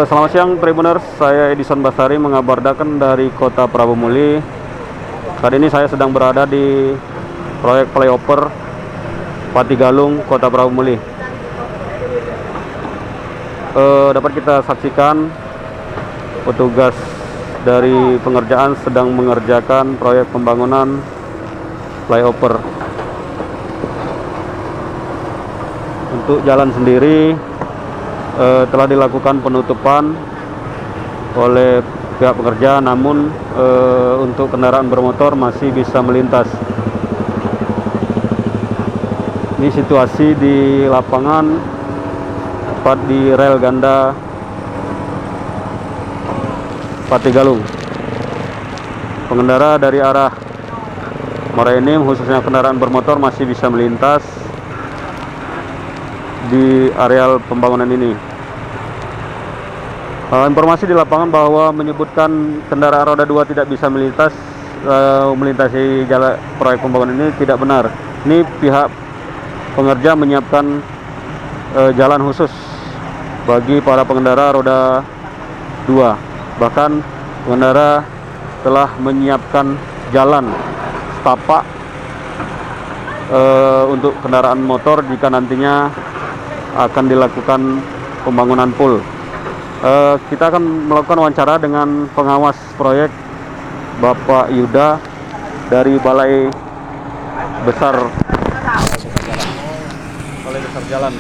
Selamat siang Tribuners, saya Edison Basari mengabarkan dari Kota Prabu Muli. Saat ini saya sedang berada di proyek flyover Patigalung, Kota Prabu Muli. Dapat kita saksikan petugas dari pengerjaan sedang mengerjakan proyek pembangunan flyover. Untuk jalan sendiri telah dilakukan penutupan oleh pihak pekerja, namun untuk kendaraan bermotor masih bisa melintas. Ini situasi di lapangan, tepat di rel ganda Patigalung. Pengendara dari arah Morenim, khususnya kendaraan bermotor, masih bisa melintas di areal pembangunan ini. Informasi di lapangan bahwa menyebutkan kendaraan roda 2 tidak bisa melintasi jalan proyek pembangunan ini tidak benar. Ini pihak pengerja menyiapkan jalan khusus bagi para pengendara roda 2. Bahkan pengendara telah menyiapkan jalan setapak untuk kendaraan motor jika nantinya akan dilakukan pembangunan pool. Kita akan melakukan wawancara dengan pengawas proyek, Bapak Yuda dari Balai Besar Jalan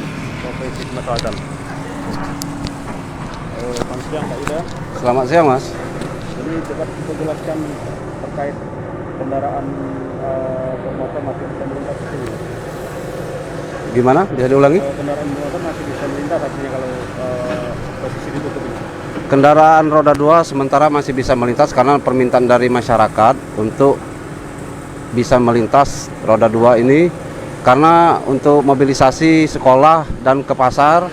Provinsi Sumatera Selatan. Selamat siang Pak Yuda. Selamat siang Mas. Jadi dapat kita jelaskan terkait kendaraan bermotor masih bisa melintas di sini. Gimana? Bisa diulangi? Kendaraan motor masih bisa melintas artinya kalau posisi ditutup ini. Kendaraan roda 2 sementara masih bisa melintas karena permintaan dari masyarakat untuk bisa melintas roda 2 ini, karena untuk mobilisasi sekolah dan ke pasar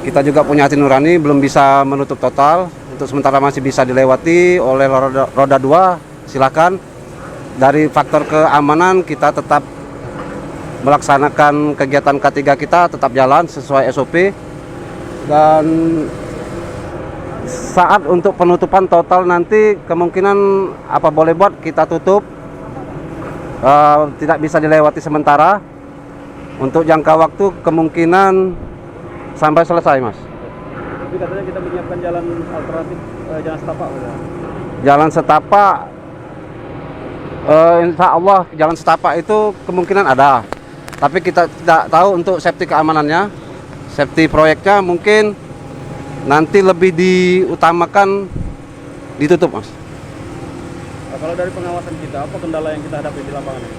kita juga punya hati nurani, belum bisa menutup total. Untuk sementara masih bisa dilewati oleh roda 2. Silakan. Dari faktor keamanan kita tetap melaksanakan kegiatan K3 kita, tetap jalan sesuai SOP. Dan saat untuk penutupan total nanti kemungkinan apa boleh buat kita tutup, tidak bisa dilewati sementara. Untuk jangka waktu kemungkinan sampai selesai Mas. Tapi katanya kita menyiapkan jalan alternatif, jalan setapak. Jalan setapak, insya Allah jalan setapak itu kemungkinan ada. Tapi kita tidak tahu untuk safety keamanannya, safety proyeknya mungkin nanti lebih diutamakan ditutup Mas. Kalau dari pengawasan kita, apa kendala yang kita hadapi di lapangan ini?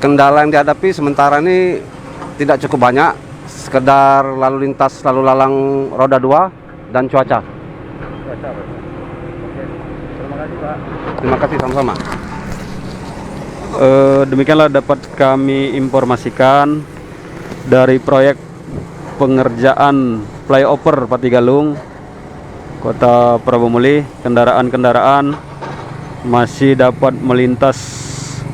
Kendala yang dihadapi sementara ini tidak cukup banyak, sekedar lalu lintas lalu lalang roda 2 dan cuaca. Cuaca, Pak. Oke. Terima kasih Pak. Terima kasih, sama-sama. Demikianlah dapat kami informasikan dari proyek pengerjaan flyover Patigalung, Kota Prabu Muli. Kendaraan-kendaraan masih dapat melintas,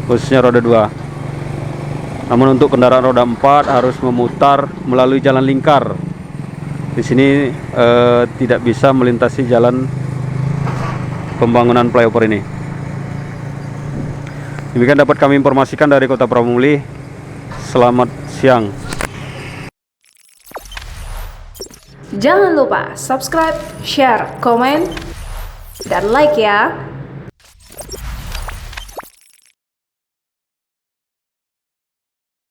khususnya roda 2. Namun untuk kendaraan roda 4 harus memutar melalui jalan lingkar. Di sini tidak bisa melintasi jalan pembangunan flyover ini. Demikian dapat kami informasikan dari Kota Prabu Muli. Selamat siang. Jangan lupa subscribe, share, komen, dan like ya.